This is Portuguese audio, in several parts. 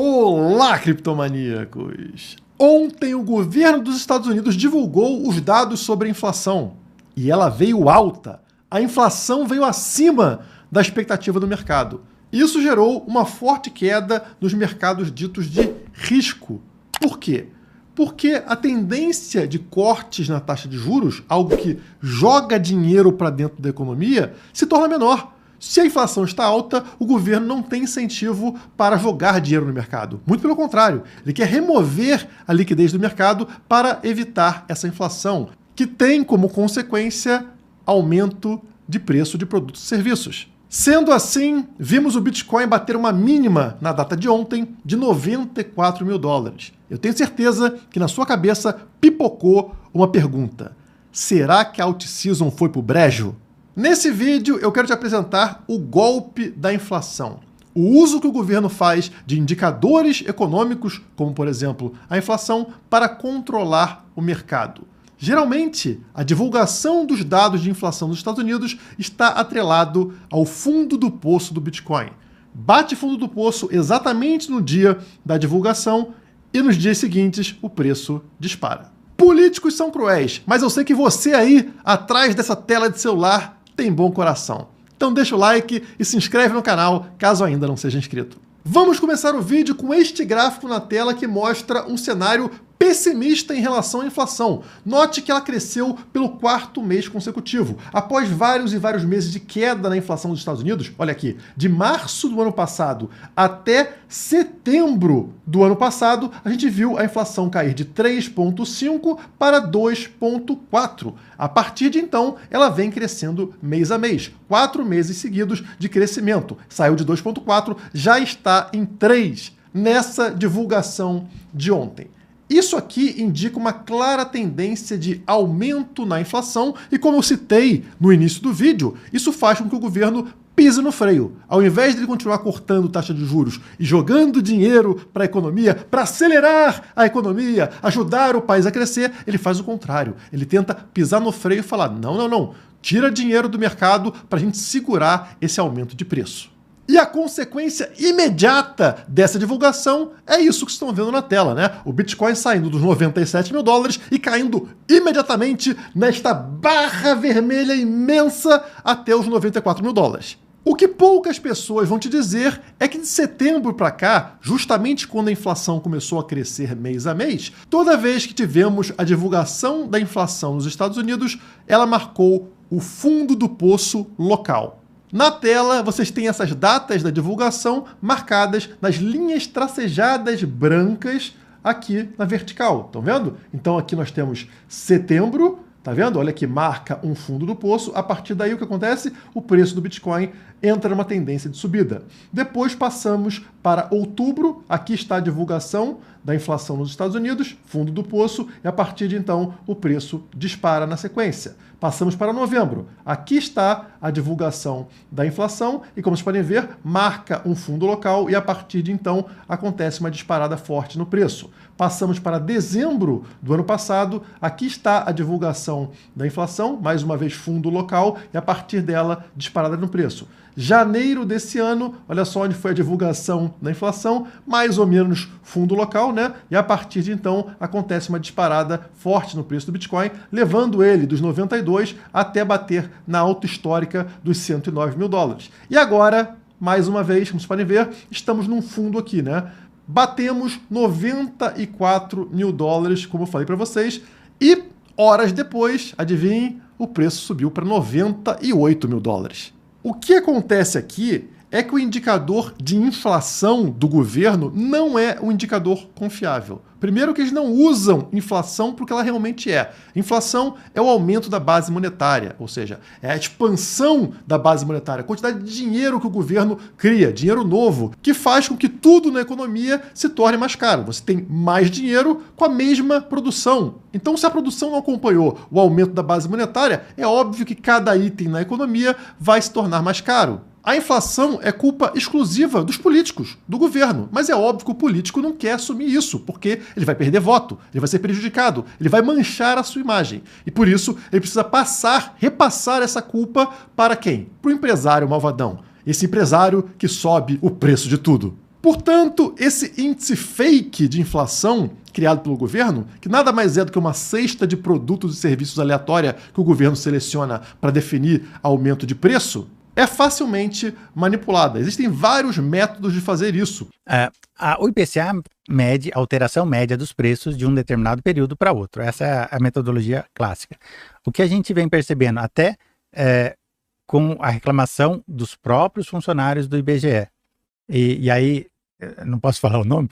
Olá, criptomaníacos! Ontem o governo dos Estados Unidos divulgou os dados sobre a inflação e ela veio alta. A inflação veio acima da expectativa do mercado. Isso gerou uma forte queda nos mercados ditos de risco. Por quê? Porque a tendência de cortes na taxa de juros, algo que joga dinheiro para dentro da economia, se torna menor. Se a inflação está alta, o governo não tem incentivo para jogar dinheiro no mercado. Muito pelo contrário, ele quer remover a liquidez do mercado para evitar essa inflação, que tem como consequência aumento de preço de produtos e serviços. Sendo assim, vimos o Bitcoin bater uma mínima na data de ontem de 94 mil dólares. Eu tenho certeza que na sua cabeça pipocou uma pergunta. Será que a alt-season foi pro brejo? Nesse vídeo eu quero te apresentar o golpe da inflação. O uso que o governo faz de indicadores econômicos, como por exemplo a inflação, para controlar o mercado. Geralmente, a divulgação dos dados de inflação dos Estados Unidos está atrelado ao fundo do poço do Bitcoin. Bate fundo do poço exatamente no dia da divulgação e nos dias seguintes o preço dispara. Políticos são cruéis, mas eu sei que você aí, atrás dessa tela de celular, tem bom coração. Então deixa o like e se inscreve no canal, caso ainda não seja inscrito. Vamos começar o vídeo com este gráfico na tela que mostra um cenário pessimista em relação à inflação. Note que ela cresceu pelo quarto mês consecutivo. Após vários e vários meses de queda na inflação dos Estados Unidos, olha aqui, de março do ano passado até setembro do ano passado, a gente viu a inflação cair de 3,5 para 2,4. A partir de então, ela vem crescendo mês a mês. 4 meses seguidos de crescimento. Saiu de 2,4, já está em 3 nessa divulgação de ontem. Isso aqui indica uma clara tendência de aumento na inflação e, como eu citei no início do vídeo, isso faz com que o governo pise no freio. Ao invés de ele continuar cortando taxa de juros e jogando dinheiro para a economia, para acelerar a economia, ajudar o país a crescer, ele faz o contrário. Ele tenta pisar no freio e falar, não, tira dinheiro do mercado para a gente segurar esse aumento de preço. E a consequência imediata dessa divulgação é isso que estão vendo na tela, né? O Bitcoin saindo dos 97 mil dólares e caindo imediatamente nesta barra vermelha imensa até os 94 mil dólares. O que poucas pessoas vão te dizer é que de setembro para cá, justamente quando a inflação começou a crescer mês a mês, toda vez que tivemos a divulgação da inflação nos Estados Unidos, ela marcou o fundo do poço local. Na tela, vocês têm essas datas da divulgação marcadas nas linhas tracejadas brancas aqui na vertical. Estão vendo? Então aqui nós temos setembro, tá vendo? Olha que marca um fundo do poço. A partir daí o que acontece? O preço do Bitcoin entra numa tendência de subida. Depois passamos para outubro, aqui está a divulgação da inflação nos Estados Unidos, fundo do poço, e a partir de então o preço dispara na sequência. Passamos para novembro, aqui está a divulgação da inflação e, como vocês podem ver, marca um fundo local e a partir de então acontece uma disparada forte no preço. Passamos para dezembro do ano passado, aqui está a divulgação da inflação, mais uma vez fundo local e a partir dela disparada no preço. Janeiro desse ano, olha só onde foi a divulgação da inflação, mais ou menos fundo local, né? E a partir de então acontece uma disparada forte no preço do Bitcoin, levando ele dos 92 até bater na alta histórica dos 109 mil dólares. E agora, mais uma vez, como vocês podem ver, estamos num fundo aqui, né? Batemos 94 mil dólares, como eu falei para vocês, e horas depois, adivinhem, o preço subiu para 98 mil dólares. O que acontece aqui é que o indicador de inflação do governo não é um indicador confiável. Primeiro que eles não usam inflação porque ela realmente é. Inflação é o aumento da base monetária, ou seja, é a expansão da base monetária, a quantidade de dinheiro que o governo cria, dinheiro novo, que faz com que tudo na economia se torne mais caro. Você tem mais dinheiro com a mesma produção. Então, se a produção não acompanhou o aumento da base monetária, é óbvio que cada item na economia vai se tornar mais caro. A inflação é culpa exclusiva dos políticos, do governo. Mas é óbvio que o político não quer assumir isso, porque ele vai perder voto, ele vai ser prejudicado, ele vai manchar a sua imagem. E por isso, ele precisa repassar essa culpa para quem? Para o empresário malvadão. Esse empresário que sobe o preço de tudo. Portanto, esse índice fake de inflação criado pelo governo, que nada mais é do que uma cesta de produtos e serviços aleatória que o governo seleciona para definir aumento de preço, é facilmente manipulada. Existem vários métodos de fazer isso. O IPCA mede a alteração média dos preços de um determinado período para outro. Essa é a metodologia clássica. O que a gente vem percebendo até com a reclamação dos próprios funcionários do IBGE. E aí, não posso falar o nome,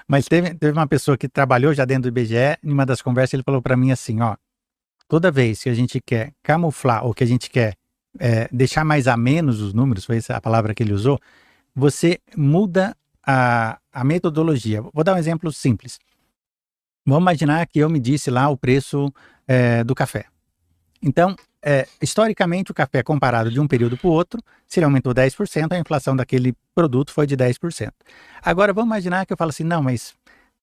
mas teve uma pessoa que trabalhou já dentro do IBGE, em uma das conversas ele falou para mim assim, ó, toda vez que a gente quer camuflar ou que a gente quer deixar mais a menos os números, foi essa a palavra que ele usou, você muda a metodologia. Vou dar um exemplo simples. Vamos imaginar que eu me disse lá o preço do café. Então, historicamente, o café comparado de um período para o outro, se ele aumentou 10%, a inflação daquele produto foi de 10%. Agora, vamos imaginar que eu falo assim, não, mas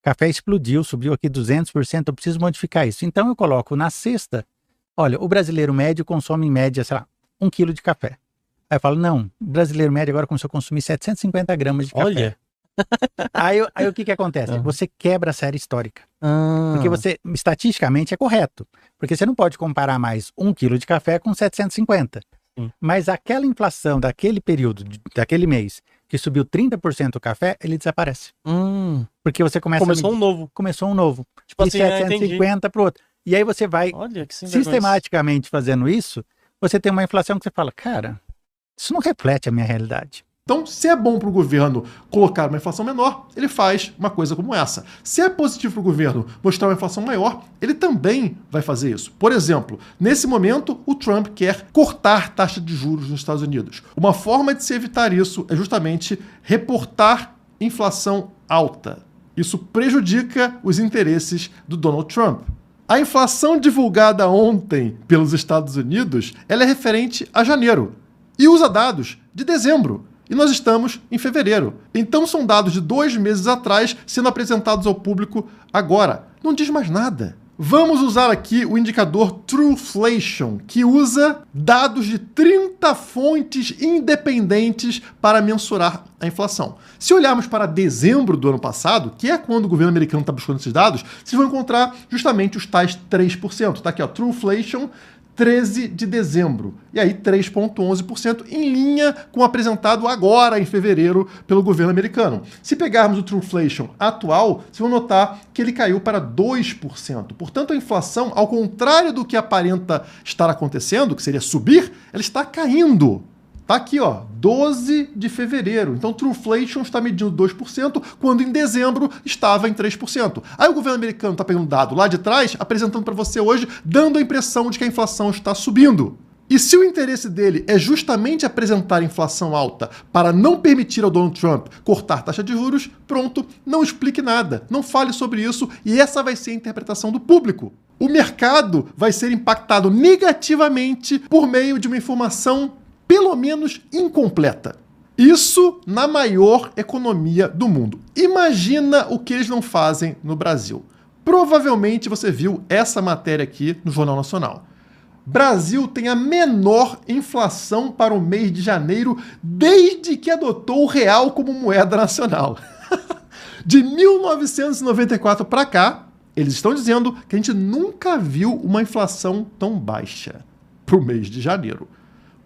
café explodiu, subiu aqui 200%, eu preciso modificar isso. Então, eu coloco na cesta, olha, o brasileiro médio consome em média, sei lá, 1 quilo de café. Aí eu falo, não, o brasileiro médio agora começou a consumir 750 gramas de café. Olha! Aí o que acontece? Você quebra a série histórica. Porque você, estatisticamente, é correto. Porque você não pode comparar mais 1 quilo de café com 750. Mas aquela inflação daquele período, daquele mês, que subiu 30% o café, ele desaparece. Porque você Começou um novo. Começou um novo. Tipo de assim, 750 para o outro. E aí você vai Olha, que sistematicamente fazendo isso, você tem uma inflação que você fala, cara, isso não reflete a minha realidade. Então, se é bom para o governo colocar uma inflação menor, ele faz uma coisa como essa. Se é positivo para o governo mostrar uma inflação maior, ele também vai fazer isso. Por exemplo, nesse momento, o Trump quer cortar taxa de juros nos Estados Unidos. Uma forma de se evitar isso é justamente reportar inflação alta. Isso prejudica os interesses do Donald Trump. A inflação divulgada ontem pelos Estados Unidos, ela é referente a janeiro e usa dados de dezembro. E nós estamos em fevereiro. Então são dados de 2 meses atrás sendo apresentados ao público agora. Não diz mais nada. Vamos usar aqui o indicador Trueflation, que usa dados de 30 fontes independentes para mensurar a inflação. Se olharmos para dezembro do ano passado, que é quando o governo americano está buscando esses dados, vocês vão encontrar justamente os tais 3%. Está aqui, ó, Trueflation, 13 de dezembro. E aí 3,11% em linha com o apresentado agora em fevereiro pelo governo americano. Se pegarmos o Trueflation atual, vocês vão notar que ele caiu para 2%. Portanto, a inflação, ao contrário do que aparenta estar acontecendo, que seria subir, ela está caindo. Tá aqui, ó, 12 de fevereiro. Então, Trueflation está medindo 2%, quando em dezembro estava em 3%. Aí o governo americano está pegando dado lá de trás, apresentando para você hoje, dando a impressão de que a inflação está subindo. E se o interesse dele é justamente apresentar inflação alta para não permitir ao Donald Trump cortar taxa de juros, pronto, não explique nada, não fale sobre isso, e essa vai ser a interpretação do público. O mercado vai ser impactado negativamente por meio de uma informação pelo menos incompleta. Isso na maior economia do mundo. Imagina o que eles não fazem no Brasil. Provavelmente você viu essa matéria aqui no Jornal Nacional. Brasil tem a menor inflação para o mês de janeiro desde que adotou o real como moeda nacional. De 1994 para cá, eles estão dizendo que a gente nunca viu uma inflação tão baixa para o mês de janeiro.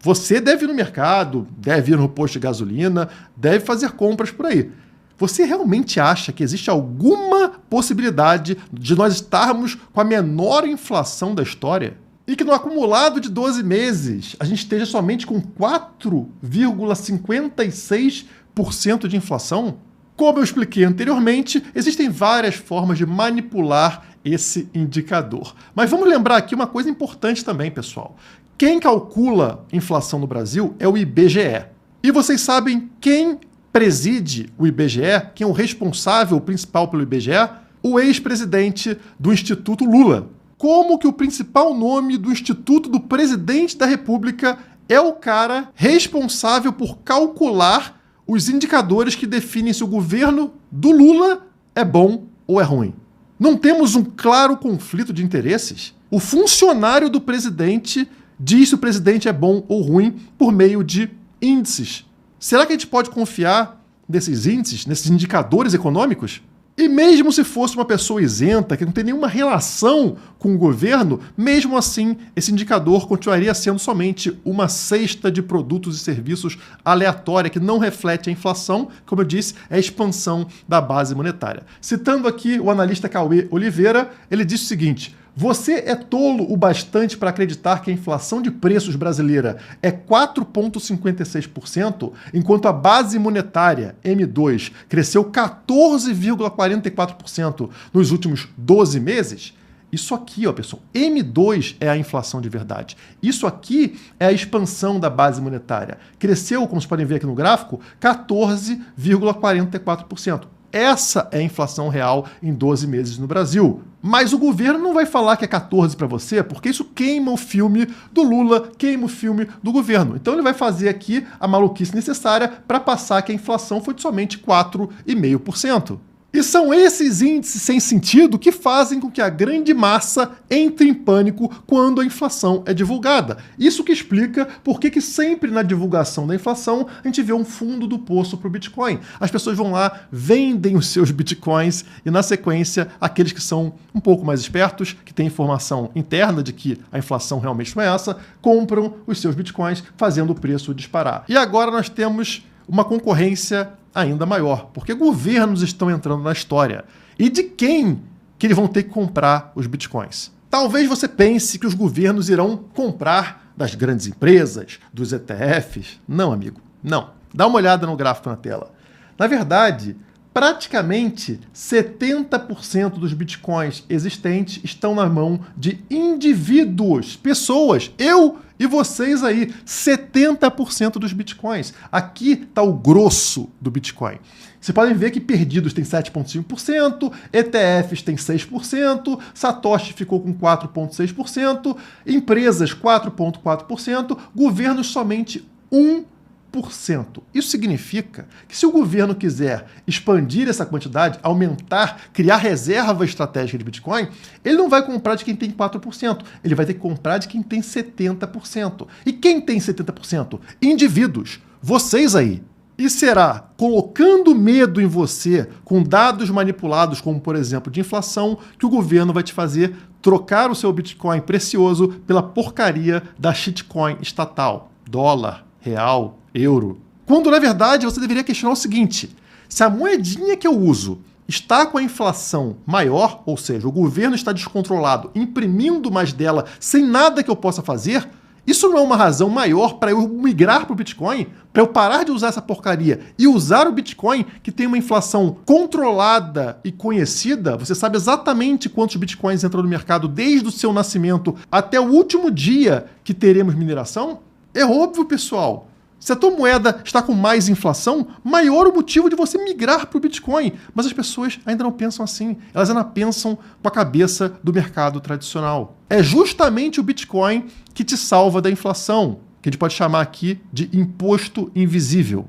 Você deve ir no mercado, deve ir no posto de gasolina, deve fazer compras por aí. Você realmente acha que existe alguma possibilidade de nós estarmos com a menor inflação da história? E que no acumulado de 12 meses a gente esteja somente com 4,56% de inflação? Como eu expliquei anteriormente, existem várias formas de manipular esse indicador. Mas vamos lembrar aqui uma coisa importante também, pessoal. Quem calcula inflação no Brasil é o IBGE. E vocês sabem quem preside o IBGE? Quem é o responsável principal pelo IBGE? O ex-presidente do Instituto Lula. Como que o principal nome do Instituto do Presidente da República é o cara responsável por calcular os indicadores que definem se o governo do Lula é bom ou é ruim? Não temos um claro conflito de interesses? O funcionário do presidente diz se o presidente é bom ou ruim por meio de índices. Será que a gente pode confiar desses índices, nesses indicadores econômicos? E mesmo se fosse uma pessoa isenta, que não tem nenhuma relação com o governo, mesmo assim, esse indicador continuaria sendo somente uma cesta de produtos e serviços aleatória, que não reflete a inflação, como eu disse, é a expansão da base monetária. Citando aqui o analista Cauê Oliveira, ele disse o seguinte: você é tolo o bastante para acreditar que a inflação de preços brasileira é 4,56%, enquanto a base monetária, M2, cresceu 14,44% nos últimos 12 meses? Isso aqui, ó, pessoal, M2 é a inflação de verdade. Isso aqui é a expansão da base monetária. Cresceu, como vocês podem ver aqui no gráfico, 14,44%. Essa é a inflação real em 12 meses no Brasil. Mas o governo não vai falar que é 14 para você, porque isso queima o filme do Lula, queima o filme do governo. Então ele vai fazer aqui a maluquice necessária para passar que a inflação foi de somente 4,5%. E são esses índices sem sentido que fazem com que a grande massa entre em pânico quando a inflação é divulgada. Isso que explica por que sempre na divulgação da inflação a gente vê um fundo do poço para o Bitcoin. As pessoas vão lá, vendem os seus Bitcoins e, na sequência, aqueles que são um pouco mais espertos, que têm informação interna de que a inflação realmente não é essa, compram os seus Bitcoins, fazendo o preço disparar. E agora nós temos uma concorrência ainda maior, porque governos estão entrando na história. E de quem que eles vão ter que comprar os bitcoins? Talvez você pense que os governos irão comprar das grandes empresas, dos ETFs. Não, amigo, não. Dá uma olhada no gráfico na tela. Na verdade, praticamente 70% dos bitcoins existentes estão na mão de indivíduos, pessoas, eu e vocês aí, 70% dos bitcoins. Aqui está o grosso do Bitcoin. Vocês podem ver que perdidos tem 7,5%, ETFs tem 6%, Satoshi ficou com 4,6%, empresas 4,4%, governos somente 1%. Isso significa que se o governo quiser expandir essa quantidade, aumentar, criar reserva estratégica de Bitcoin, ele não vai comprar de quem tem 4%, ele vai ter que comprar de quem tem 70%. E quem tem 70%? Indivíduos, vocês aí. E será colocando medo em você com dados manipulados, como por exemplo de inflação, que o governo vai te fazer trocar o seu Bitcoin precioso pela porcaria da shitcoin estatal, dólar, real, euro. Quando, na verdade, você deveria questionar o seguinte: se a moedinha que eu uso está com a inflação maior, ou seja, o governo está descontrolado, imprimindo mais dela sem nada que eu possa fazer, isso não é uma razão maior para eu migrar para o Bitcoin? Para eu parar de usar essa porcaria e usar o Bitcoin, que tem uma inflação controlada e conhecida? Você sabe exatamente quantos Bitcoins entram no mercado desde o seu nascimento até o último dia que teremos mineração? É óbvio, pessoal. Se a tua moeda está com mais inflação, maior o motivo de você migrar para o Bitcoin. Mas as pessoas ainda não pensam assim. Elas ainda pensam com a cabeça do mercado tradicional. É justamente o Bitcoin que te salva da inflação, que a gente pode chamar aqui de imposto invisível.